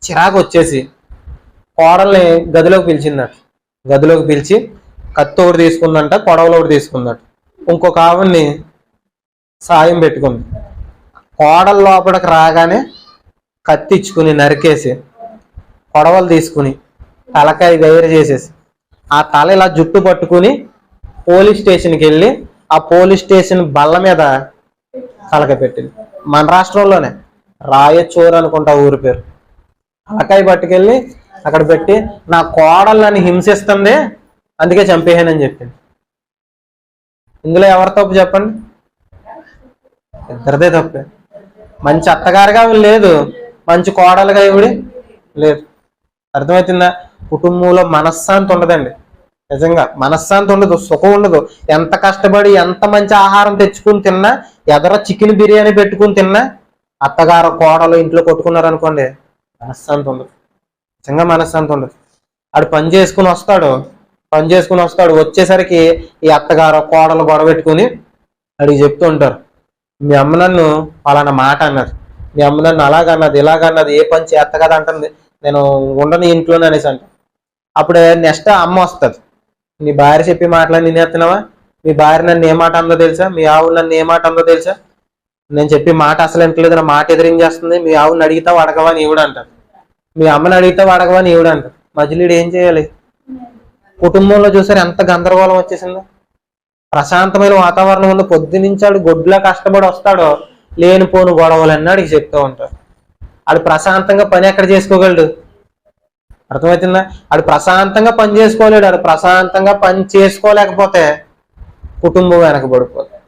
చిరాకు వచ్చేసి కోడల్ని గదిలోకి పిలిచిందట. గదిలోకి పిలిచి కత్తి ఒకటి తీసుకుందంట, కొడవలు ఒకటి తీసుకుందట, ఇంకొక ఆవిడ్ని సాయం పెట్టుకుంది. కోడల లోపలికి రాగానే కత్తి ఇచ్చుకుని నరికేసి, కొడవలు తీసుకుని తలకాయ గైరు చేసేసి, ఆ తల ఇలా జుట్టు పట్టుకుని పోలీస్ స్టేషన్కి వెళ్ళి ఆ పోలీస్ స్టేషన్ బల్ల మీద తలకాయ పెట్టింది. మన రాష్ట్రంలోనే రాయచూరు అనుకుంటా ఊరి పేరు. తలకాయ పట్టుకెళ్ళి అక్కడ పెట్టి, నా కోడలు నన్ను హింసిస్తుంది అందుకే చంపేయానని చెప్పింది. ఇందులో ఎవరి తప్పు చెప్పండి? ఇద్దరిదే తప్పే. మంచి అత్తగారుగా లేదు, మంచి కోడలుగా ఇవిడి లేదు. అర్థమవుతుందా? కుటుంబంలో మనశ్శాంతి ఉండదండి. నిజంగా మనశ్శాంతి ఉండదు, సుఖం ఉండదు. ఎంత కష్టపడి ఎంత మంచి ఆహారం తెచ్చుకుని తిన్నా, ఎదర చికెన్ బిర్యానీ పెట్టుకుని తిన్నా, అత్తగారు కోడలు ఇంట్లో కొట్టుకున్నారు అనుకోండి, మనశ్శాంతి ఉండదు. నిజంగా మనశ్శాంతి ఉండదు. ఆడు పని చేసుకుని వస్తాడు, వచ్చేసరికి ఈ అత్తగారు కోడలు గొడవ పెట్టుకుని అడిగి చెప్తూ ఉంటారు, మీ అమ్మ నన్ను పలానా మాట అన్నది, మీ అమ్మ నన్ను అలాగన్నది ఇలాగన్నది, ఏ పని చేత కదా అంటుంది, నేను ఉండని ఇంట్లోనే అనేసి అంట. అప్పుడే నెక్స్ట్ అమ్మ వస్తుంది, నీ భార్య చెప్పి మాటలని నేనేస్తున్నావా, మీ భార్య నన్ను ఏ మాట అందో తెలుసా, మీ ఆవు నన్ను ఏ మాట అందో తెలుసా, నేను చెప్పి మాట అసలు ఎంటలేదు, నా మాట ఎదిరించేస్తుంది, మీ ఆవుని అడిగితావు అడగవా అని ఇవిడ అంటారు. మీ అమ్మని అడిగితే అడగవని ఈవిడ అంట. మధ్యలో ఈడు ఏం చేయాలి? కుటుంబంలో చూసారు ఎంత గందరగోళం వచ్చేసిందో. ప్రశాంతమైన వాతావరణం ఉంది, పొద్దునుంచాడు గొడ్లా కష్టపడి వస్తాడో లేనిపోను గొడవలన్నీ అడిగి చెప్తూ ఉంటాడు. ఆడు ప్రశాంతంగా పని ఎక్కడ చేసుకోగలడు? అర్థమవుతుందా? ఆడు ప్రశాంతంగా పని చేసుకోలేడు. ఆడు ప్రశాంతంగా పని చేసుకోలేకపోతే కుటుంబం వెనకబడిపోతుంది.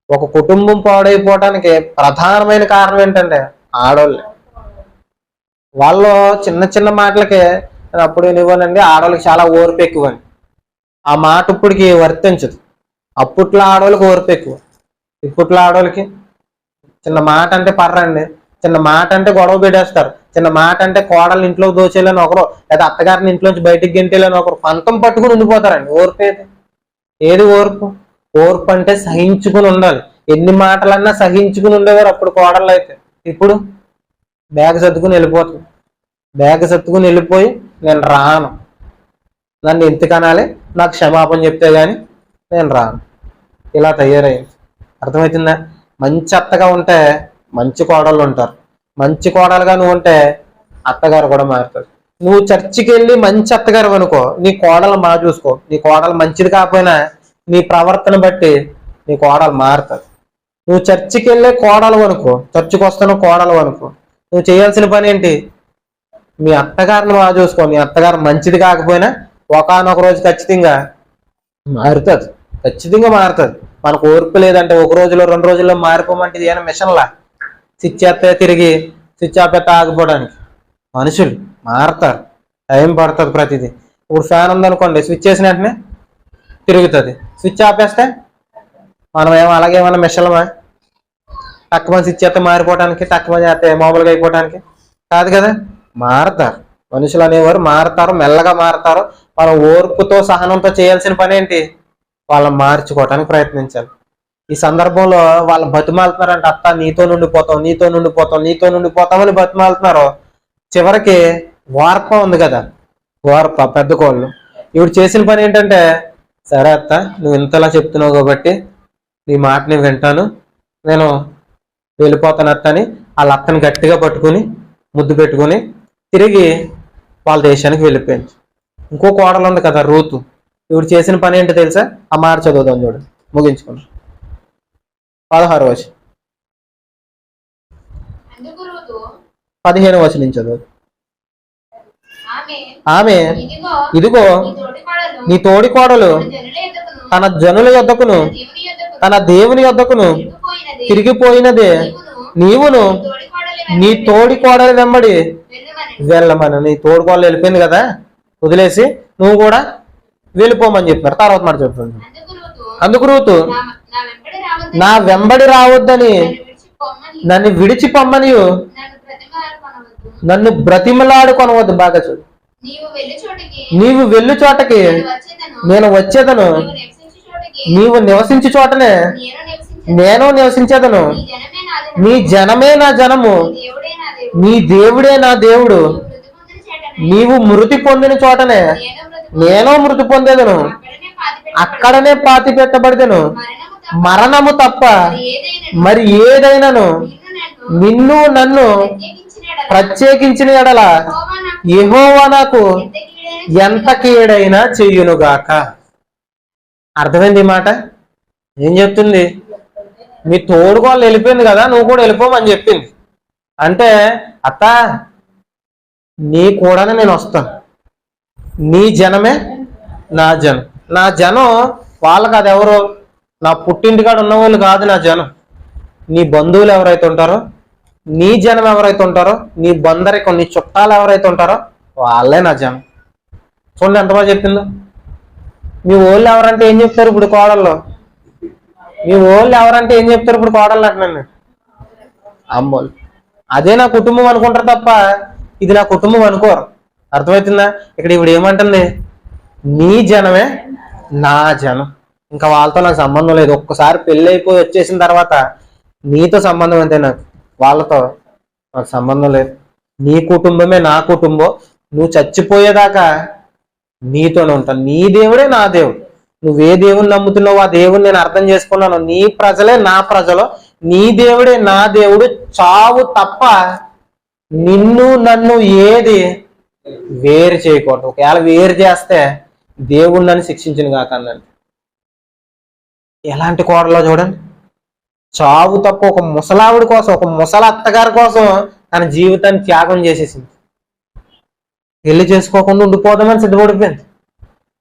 ఒక కుటుంబం పాడైపోవటానికి ప్రధానమైన కారణం ఏంటంటే ఆడవాళ్ళే. వాళ్ళు చిన్న చిన్న మాటలకే అప్పుడు ఇవ్వనండి, ఆడవాళ్ళకి చాలా ఓర్పు ఎక్కువని. ఆ మాట ఇప్పటికి వర్తించదు. అప్పట్లో ఆడవాళ్ళకి ఓర్పు ఎక్కువ, ఇప్పట్లో ఆడవాళ్ళకి చిన్న మాట అంటే పర్రండి, చిన్న మాట అంటే గొడవ పెట్టేస్తారు, చిన్న మాట అంటే కోడలు ఇంట్లోకి దోచేయాలని ఒకరు, లేదా అత్తగారిని ఇంట్లోంచి బయటికి గెంటేయాలని ఒకరు పంతం పట్టుకుని ఉండిపోతారండి. ఓర్పు ఏది ఓర్పు? ఓర్పు అంటే సహించుకుని ఉండాలి. ఎన్ని మాటలన్నా సహించుకుని ఉండేవారు అప్పుడు కోడళ్ళు అయితే. ఇప్పుడు బ్యాగ్ సర్దుకుని వెళ్ళిపోతుంది. బ్యాగ్ సర్దుకుని వెళ్ళిపోయి నేను రాను, నన్ను ఎందుకు అనాలి, నాకు క్షమాపణ చెప్తే గాని నేను రాను, ఇలా తయారయ్యింది. అర్థమవుతుందా? మంచి అత్తగా ఉంటే మంచి కోడళ్ళు ఉంటారు, మంచి కోడలుగా నువ్వు ఉంటే అత్తగారు కూడా మారుతారు. నువ్వు చర్చికి వెళ్ళి మంచి అత్తగారు అనుకో, నీ కోడలు చూసుకో. నీ కోడలు మంచిది కాకపోయినా నీ ప్రవర్తన బట్టి నీ కోడలు మారుతుంది. నువ్వు చర్చికి వెళ్ళే కోడలు అనుకో, చర్చికి వస్తున్న కోడలు అనుకో, నువ్వు చేయాల్సిన పని ఏంటి? మీ అత్తగారిని చూసుకో. మీ అత్తగారు మంచిది కాకపోయినా ఒకనొక రోజు ఖచ్చితంగా మారుతుంది, ఖచ్చితంగా మారుతుంది. మనకు ఓర్పు లేదంటే ఒక రోజులో 2 రోజుల్లో మారిపోమంటే ఇది ఏమైనా మిషన్లా? స్విచ్ చేస్తే తిరిగి స్విచ్ ఆపేస్తే ఆగిపోవడానికి. మనుషులు మారుతారు, టైం పడుతుంది ప్రతిదీ. ఇప్పుడు ఫ్యాన్ ఉందనుకోండి, స్విచ్ చేసిన వెంటనే తిరుగుతుంది, స్విచ్ ఆపేస్తే మనం అలాగేమన్నా మిషన్లమా? తక్కువ స్విచ్ చేస్తే మారిపోవడానికి, తక్కువ చేస్తే మామూలుగా అయిపోవడానికి కాదు కదా. మారుతారు మనుషులు అనేవారు, మారుతారు, మెల్లగా మారుతారు. మనం ఓర్పుతో సహనంతో చేయాల్సిన పని ఏంటి? వాళ్ళని మార్చుకోవటానికి ప్రయత్నించాలి. ఈ సందర్భంలో వాళ్ళు బతిమాలుతున్నారంటే, అత్త నీతో నుండిపోతాం, నీతో నుండిపోతాం, నీతో నుండిపోతామని బతిమాలుతున్నారు. చివరికి వార్ప ఉంది కదా, వార్ప పెద్ద కోళ్ళు, ఇవి చేసిన పని ఏంటంటే, సరే అత్త నువ్వు ఇంతలా చెప్తున్నావు కాబట్టి నీ మాట నేను వింటాను, నేను వెళ్ళిపోతాను అత్త అని వాళ్ళ అత్తని గట్టిగా పట్టుకుని ముద్దు పెట్టుకుని తిరిగి వాళ్ళ దేశానికి వెళ్ళిపోయింది. ఇంకో కోడలు ఉంది కదా రూతు, ఇవి చేసిన పని ఏంటో తెలుసా? ఆ మాట చదువుదాం చూడు, ముగించుకున్నాం. 16వ వచనం, 15వ వచనం చదువు. ఆమె ఇదిగో నీ తోడి కోడలు తన జనుల యొద్దకును తన దేవుని యొద్దకును తిరిగిపోయినదే, నీవును నీ తోడి కోడలు వెంబడి వెళ్ళమని. నీ తోడి కోడలు వెళ్ళిపోయింది కదా, వదిలేసి నువ్వు కూడా వెళ్ళిపోమని చెప్పినారు. తర్వాత మాట చెప్తుంది. అందుకు రూతు నా వెంబడి రావద్దని నన్ను విడిచి పొమ్మని నన్ను బ్రతిమలాడు కొనవద్దు. బాగా చూడు, నీవు వెళ్ళు చోటకి నేను వచ్చేదను, నీవు నివసించు చోటనే నేను నివసించేదను, నీ జనమే నా జనము, నీ దేవుడే నా దేవుడు, నీవు మృతి పొందిన చోటనే నేను మృతి పొందేదను, అక్కడనే పాతి పెట్టబడిదను, మరణము తప్ప మరి ఏదైనాను నిన్ను నన్ను ప్రత్యేకించిన ఎడల యెహోవా నాకు ఎంత కీడైనా చెయ్యునుగాక. అర్థమైంది ఈ మాట? ఏం చెప్తుంది? మీ తోడుకోళ్ళు వెళ్ళిపోయింది కదా, నువ్వు కూడా వెళ్ళిపోమని చెప్పింది. అంటే అత్త నీ కూడానే నేను వస్తాను, నీ జనమే నా జనం. నా జనం వాళ్ళకి అది ఎవరు? నా పుట్టింటికాడ ఉన్న వాళ్ళు కాదు నా జనం. నీ బంధువులు ఎవరైతే ఉంటారో, నీ జనం ఎవరైతే ఉంటారో, నీ బందరికం నీ చుట్టాలు ఎవరైతే ఉంటారో వాళ్ళే నా జనం. చూడండి ఎంత బాగా చెప్పిందో. మీ ఓళ్ళు ఎవరంటే ఏం చెప్తారు ఇప్పుడు కోడల్లో? మీ ఓళ్ళు ఎవరంటే ఏం చెప్తారు ఇప్పుడు కోడళ్ళు అంటున్నాను? అమ్మోళ్ళు. అదే నా కుటుంబం అనుకుంటారు తప్ప ఇది నా కుటుంబం అనుకోరు. అర్థమవుతుందా? ఇక్కడ ఇప్పుడు ఏమంటుంది? నీ జనమే నా జనం, ఇంకా వాళ్ళతో నాకు సంబంధం లేదు. ఒక్కసారి పెళ్ళి అయిపోయి వచ్చేసిన తర్వాత నీతో సంబంధం అంతే, నాకు వాళ్ళతో నాకు సంబంధం లేదు. నీ కుటుంబమే నా కుటుంబం, నువ్వు చచ్చిపోయేదాకా నీతోనే ఉంటాను. నీ దేవుడే నా దేవుడు. నువ్వే దేవుని నమ్ముతున్నావు ఆ దేవుని నేను అర్థం చేసుకున్నాను. నీ ప్రజలే నా ప్రజలు, నీ దేవుడే నా దేవుడు. చావు తప్ప నిన్ను నన్ను ఏది వేరు చేయకూడదు. ఒకవేళ వేరు చేస్తే దేవుడు నన్ను శిక్షించిన కాక అన్నాడు. ఎలాంటి కోడలో చూడండి, చావు తప్ప ఒక ముసలావిడి కోసం, ఒక ముసల అత్తగారి కోసం తన జీవితాన్ని త్యాగం చేసేసింది. పెళ్లి చేసుకోకుండా ఉండిపోదామని సిద్ధపడిపోయింది.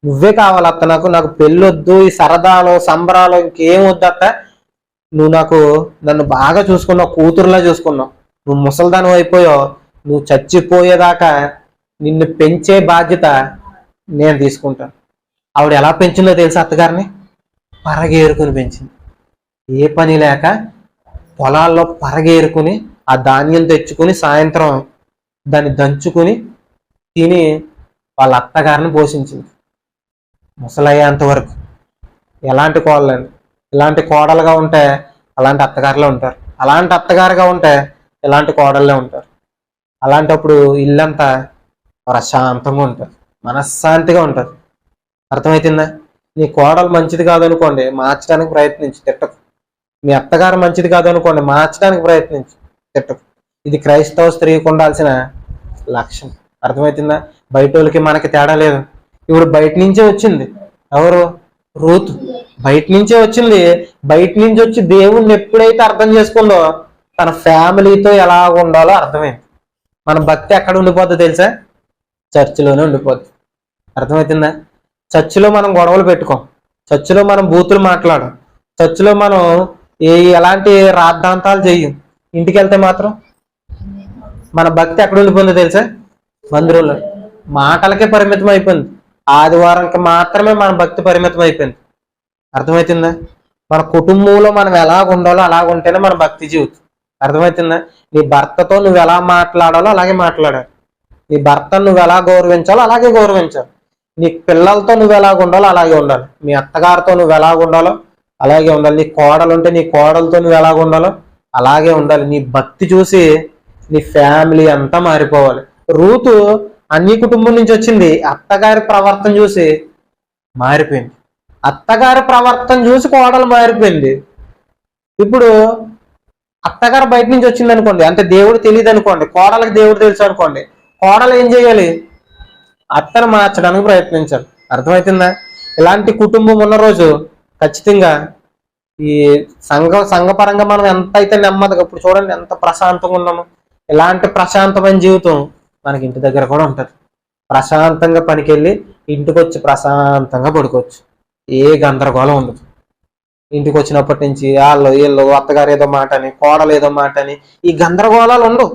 నువ్వే కావాలి అత్త, నాకు పెళ్ళి వద్దు, ఈ సరదాలు సంబరాలు ఇంకేం వద్దు అత్త, నువ్వు నన్ను బాగా చూసుకున్నావు, కూతురులా చూసుకున్నావు, నువ్వు ముసలిదానం అయిపోయావు, నువ్వు చచ్చిపోయేదాకా నిన్ను పెంచే బాధ్యత నేను తీసుకుంటాను. ఆవిడ ఎలా పెంచిందో తెలుసా అత్తగారిని? పరగేరుకుని పెంచింది. ఏ పని లేక పొలాల్లో పరగేరుకుని ఆ ధాన్యం తెచ్చుకుని సాయంత్రం దాన్ని దంచుకుని తిని వాళ్ళ అత్తగారిని పోషించింది ముసలయ్యేంత వరకు. ఎలాంటి కోడలండి! ఇలాంటి కోడలుగా ఉంటే అలాంటి అత్తగారులే ఉంటారు, అలాంటి అత్తగారుగా ఉంటే ఇలాంటి కోడళ్ళే ఉంటారు. అలాంటప్పుడు ఇల్లంతా ప్రశాంతంగా ఉంటుంది, మనశ్శాంతిగా ఉంటుంది. అర్థమవుతుందా? నీ కోడలు మంచిది కాదనుకోండి, మార్చడానికి ప్రయత్నించి తిట్టకు. మీ అత్తగారు మంచిది కాదనుకోండి, మార్చడానికి ప్రయత్నించి తిట్టకు. ఇది క్రైస్తవ స్త్రీకి ఉండాల్సిన లక్ష్యం. అర్థమవుతుందా? బయట వాళ్ళకి మనకి తేడా లేదు. ఇప్పుడు బయట నుంచే వచ్చింది. ఎవరు? రూతు బయట నుంచే వచ్చింది. బయట నుంచి వచ్చి దేవుణ్ణి ఎప్పుడైతే అర్థం చేసుకుందో తన ఫ్యామిలీతో ఎలా ఉండాలో అర్థమైంది. మన భక్తి ఎక్కడ ఉండిపోద్దో తెలుసా? చర్చిలోనే ఉండిపోద్ది. అర్థమవుతుందా? చర్చిలో మనం గొడవలు పెట్టుకోం, చర్చిలో మనం బూతులు మాట్లాడం, చర్చిలో మనం ఎలాంటి రాద్ధాంతాలు చెయ్యం. ఇంటికి వెళ్తే మాత్రం మన భక్తి ఎక్కడ ఉండిపోయిందో తెలుసా? మందిరంలో. మాటలకే పరిమితం అయిపోయింది. ఆదివారంకి మాత్రమే మన భక్తి పరిమితం అయిపోయింది. అర్థమవుతుందా? మన కుటుంబంలో మనం ఎలా ఉండాలో అలాగ ఉంటేనే మన భక్తి జీవితం. అర్థమవుతుందా? నీ భర్తతో నువ్వు ఎలా మాట్లాడాలో అలాగే మాట్లాడాలి, నీ భర్తను నువ్వు ఎలా గౌరవించాలో అలాగే గౌరవించాలి, నీ పిల్లలతో నువ్వు ఎలాగ ఉండాలో అలాగే ఉండాలి, మీ అత్తగారితో నువ్వు ఎలాగ ఉండాలో అలాగే ఉండాలి, నీ కోడలు ఉంటే నీ కోడలతో నువ్వు ఎలాగ ఉండాలో అలాగే ఉండాలి. నీ భక్తి చూసి నీ ఫ్యామిలీ అంతా మారిపోవాలి. రూతు అన్ని కుటుంబం నుంచి వచ్చింది, అత్తగారి ప్రవర్తన చూసి మారిపోయింది. అత్తగారి ప్రవర్తన చూసి కోడలు మారిపోయింది. ఇప్పుడు అత్తగారు బయట నుంచి వచ్చింది అనుకోండి, అంటే దేవుడు తెలియదు అనుకోండి, కోడలకు దేవుడు తెలుసు అనుకోండి, కోడలు ఏం చేయాలి? అత్తను మార్చడానికి ప్రయత్నించాలి. అర్థమవుతుందా? ఇలాంటి కుటుంబం ఉన్న రోజు ఖచ్చితంగా ఈ సంఘపరంగా మనం ఎంత అయితే నెమ్మదిగా, ఇప్పుడు చూడండి ఎంత ప్రశాంతంగా ఉన్నాము. ఇలాంటి ప్రశాంతమైన జీవితం మనకి ఇంటి దగ్గర కూడా ఉంటుంది. ప్రశాంతంగా పనికెళ్ళి ఇంటికి వచ్చి ప్రశాంతంగా పడుకోవచ్చు, ఏ గందరగోళం ఉండదు. ఇంటికి వచ్చినప్పటి నుంచి వీళ్ళు అత్తగారు ఏదో మాట అని, కోడలు ఏదో మాట అని, ఈ గందరగోళాలు ఉండవు.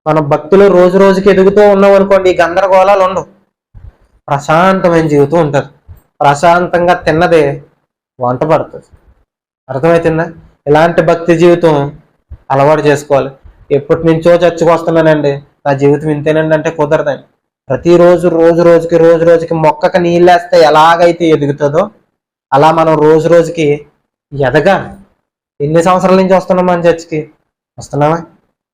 మన భక్తులు రోజు రోజుకి ఎదుగుతూ ఉన్నాం అనుకోండి, ఈ గందరగోళాలు ఉండవు. ప్రశాంతమైన జీవితం ఉంటుంది. ప్రశాంతంగా తిన్నదే వంట పడుతుంది. అర్థమవుతుందా? ఇలాంటి భక్తి జీవితం అలవాటు చేసుకోవాలి. ఎప్పటి నుంచో చర్చకు వస్తున్నానండి, నా జీవితం ఇంతేనండి అంటే కుదరదండి. ప్రతిరోజు రోజు రోజుకి మొక్కకి నీళ్ళేస్తే ఎలాగైతే ఎదుగుతుందో అలా మనం రోజు రోజుకి ఎదగాలి. ఎన్ని సంవత్సరాల నుంచి వస్తున్నాం మన చర్చికి? వస్తున్నామా?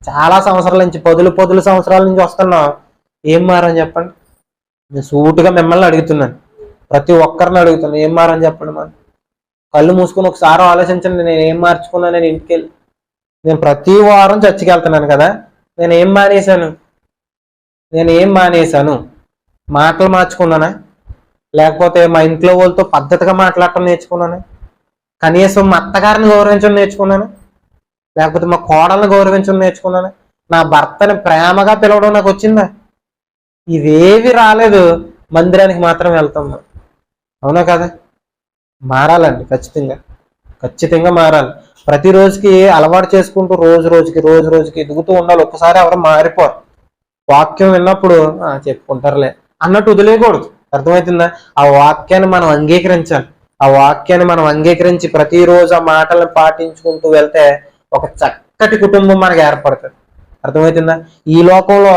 చాలా సంవత్సరాల నుంచి, పొదులు సంవత్సరాల నుంచి వస్తున్నాం. ఏం మారని చెప్పండి? నేను సూటుగా మిమ్మల్ని అడుగుతున్నాను, ప్రతి ఒక్కరిని అడుగుతున్నాను, ఏం మారని చెప్పండి. మనం కళ్ళు మూసుకొని ఒకసారి ఆలోచించండి, నేను ఏం మార్చుకున్నాను? నేను ఇంటికి వెళ్ళి నేను ప్రతి వారం చర్చికి వెళ్తున్నాను కదా, నేను ఏం మానేశాను? మాటలు మార్చుకున్నానా? లేకపోతే మా ఇంట్లో వాళ్ళతో పద్ధతిగా మాట్లాడటం నేర్చుకున్నాను? కనీసం మా అత్తగారిని గౌరవించడం నేర్చుకున్నాను? లేకపోతే మా కోడల్ని గౌరవించడం నేర్చుకున్నాను? నా భర్తని ప్రేమగా పిలవడం నాకు వచ్చిందా? ఇవేవి రాలేదు. మందిరానికి మాత్రం వెళ్తాం. అవునా కదా? మారాలండి, ఖచ్చితంగా మారాలి. ప్రతిరోజుకి అలవాటు చేసుకుంటూ రోజు రోజుకి ఎదుగుతూ ఉండాలి. ఒక్కసారి ఎవరు మారిపోరు. వాక్యం విన్నప్పుడు చెప్పుకుంటారులే అన్నట్టు వదిలేయకూడదు. అర్థమవుతుందా? ఆ వాక్యాన్ని మనం అంగీకరించాలి. ఆ వాక్యాన్ని మనం అంగీకరించి ప్రతిరోజు ఆ మాటలను పాటించుకుంటూ వెళ్తే ఒక చక్కటి కుటుంబం మనకు ఏర్పడుతుంది. అర్థమవుతుందా? ఈ లోకంలో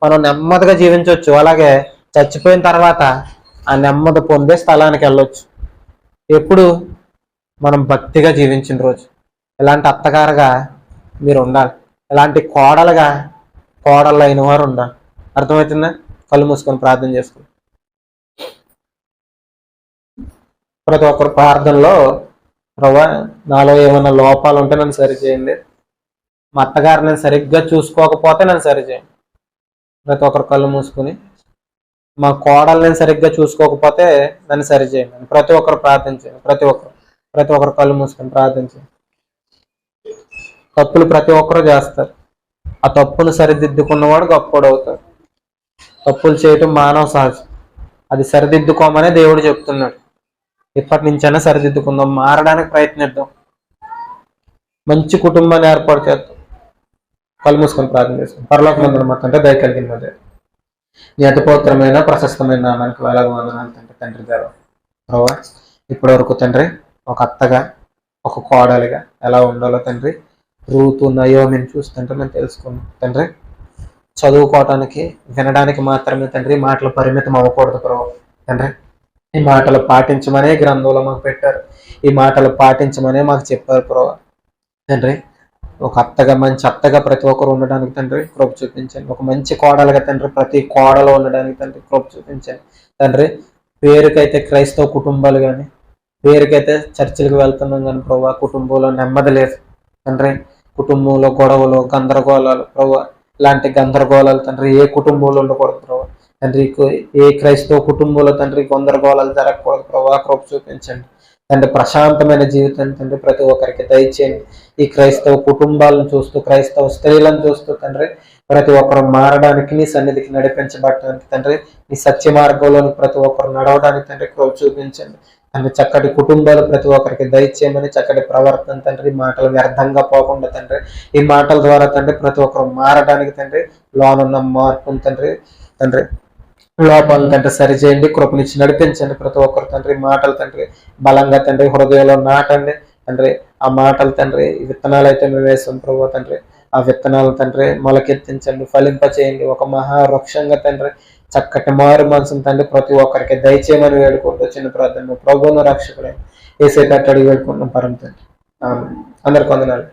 మనం నెమ్మదిగా జీవించవచ్చు, అలాగే చచ్చిపోయిన తర్వాత ఆ నెమ్మది పొందే స్థలానికి వెళ్ళొచ్చు. ఎప్పుడు? మనం భక్తిగా జీవించిన రోజు. ఇలాంటి అత్తగారుగా మీరు ఉండాలి, ఇలాంటి కోడళ్ళు అయిన వారు ఉండాలి. అర్థమవుతుందా? కళ్ళు మూసుకొని ప్రార్థన చేసుకుని ప్రతి ఒక్కరు ప్రార్థనలో, ప్రభా నాలో ఏమైనా లోపాలు ఉంటే నన్ను సరిచేయండి, మా అత్తగారు నేను సరిగ్గా చూసుకోకపోతే నన్ను సరిచేయండి. ప్రతి ఒక్కరు కళ్ళు మూసుకుని, మా కోడలు నేను సరిగ్గా చూసుకోకపోతే నన్ను సరిచేయండి. ప్రతి ఒక్కరు ప్రార్థించండి. ప్రతి ఒక్కరు కళ్ళు మూసుకొని ప్రార్థించండి. తప్పులు ప్రతి ఒక్కరు చేస్తారు. ఆ తప్పును సరిదిద్దుకున్నవాడు గొప్పవాడు అవుతాడు. తప్పులు చేయటం మానవ సహజం. అది సరిదిద్దుకోమనే దేవుడు చెప్తున్నాడు. ఇప్పటి నుంచైనా సరిదిద్దుకుందాం, మారడానికి ప్రయత్నిద్దాం, మంచి కుటుంబాన్ని ఏర్పాటు చేద్దాం. కళ్ళు మూసుకొని ప్రార్థన చేస్తాం. పరలోకమందున మా తండ్రి, దయ కలిగిన మా దేవా, నీ అతిపవిత్రమైన ప్రశస్తమైన నామానికి వేలాది వందనాలు తండ్రి. తండ్రి దేవా, ప్రభా, ఇప్పటి వరకు తండ్రి ఒక అత్తగా ఒక కోడలిగా ఎలా ఉండాలో తండ్రి రూతు నయోమిని చూస్తుంటే మేము తెలుసుకున్నాం తండ్రి. చదువుకోవటానికి వినడానికి మాత్రమే తండ్రి మాటలు పరిమితం అవ్వకూడదు ప్రభు. తండ్రి ఈ మాటలు పాటించమనే గ్రంథంలో మాకు పెట్టారు. ఈ మాటలు పాటించమనే మాకు చెప్పారు ప్రభు. తండ్రి ఒక అత్తగా, మంచి అత్తగా ప్రతి ఒక్కరు ఉండడానికి తండ్రి కృప చూపించండి. ఒక మంచి కోడలుగా తండ్రి ప్రతి కోడలో ఉండడానికి తండ్రి కృప చూపించండి. తండ్రి పేరుకైతే క్రైస్తవ కుటుంబాలు కానీ, పేరుకైతే చర్చిలకు వెళ్తున్నాం కానీ ప్రభు, కుటుంబంలో నెమ్మది లేదు తండ్రి. కుటుంబంలో గొడవలు, గందరగోళాలు ప్రభు, ఇలాంటి గందరగోళాలు తండ్రి ఏ కుటుంబంలో ఉండకూడదు ప్రభు. తండ్రి ఏ క్రైస్తవ కుటుంబంలో తండ్రి గందరగోళాలు జరగకూడదు ప్రభు. కృప చూపించండి తండ్రి. ప్రశాంతమైన జీవితం తండ్రి ప్రతి ఒక్కరికి దయచేయండి. ఈ క్రైస్తవ కుటుంబాలను చూస్తూ, క్రైస్తవ స్త్రీలను చూస్తూ తండ్రి ప్రతి ఒక్కరు మారడానికి, నీ సన్నిధికి నడిపించబడటానికి తండ్రి, నీ సత్య మార్గంలోని ప్రతి ఒక్కరు నడవడానికి తండ్రి కృప చూపించండి. తండ్రి చక్కటి కుటుంబాలు ప్రతి ఒక్కరికి దయచేయమని, చక్కటి ప్రవర్తన తండ్రి, మాటలు వ్యర్థంగా పోకుండా తండ్రి, ఈ మాటల ద్వారా తండ్రి ప్రతి ఒక్కరు మారడానికి తండ్రి, లోనున్న మార్పును తండ్రి లోపాలను తండ్రి సరిచేయండి, కృపనిచ్చి నడిపించండి. ప్రతి ఒక్కరు తండ్రి మాటలు తండ్రి బలంగా తండ్రి హృదయంలో నాటండి తండ్రి. ఆ మాటలు తండ్రి విత్తనాలు అయితే మేము వేసాం ప్రభు తండ్రి, ఆ విత్తనాలు తండ్రి మొలకెత్తించండి, ఫలింపచేయండి. ఒక మహావృక్షంగా తండ్రి చక్కటి మారు మనసును తండ్రి ప్రతి ఒక్కరికి దయచేయమని వేడుకుంటూ చిన్న ప్రార్థన ప్రభువును రక్షకుడే యేసయ్య పేరిట అడిగి వేడుకుంటున్నాం పరమ తండ్రి. అందరికి వందనాలు.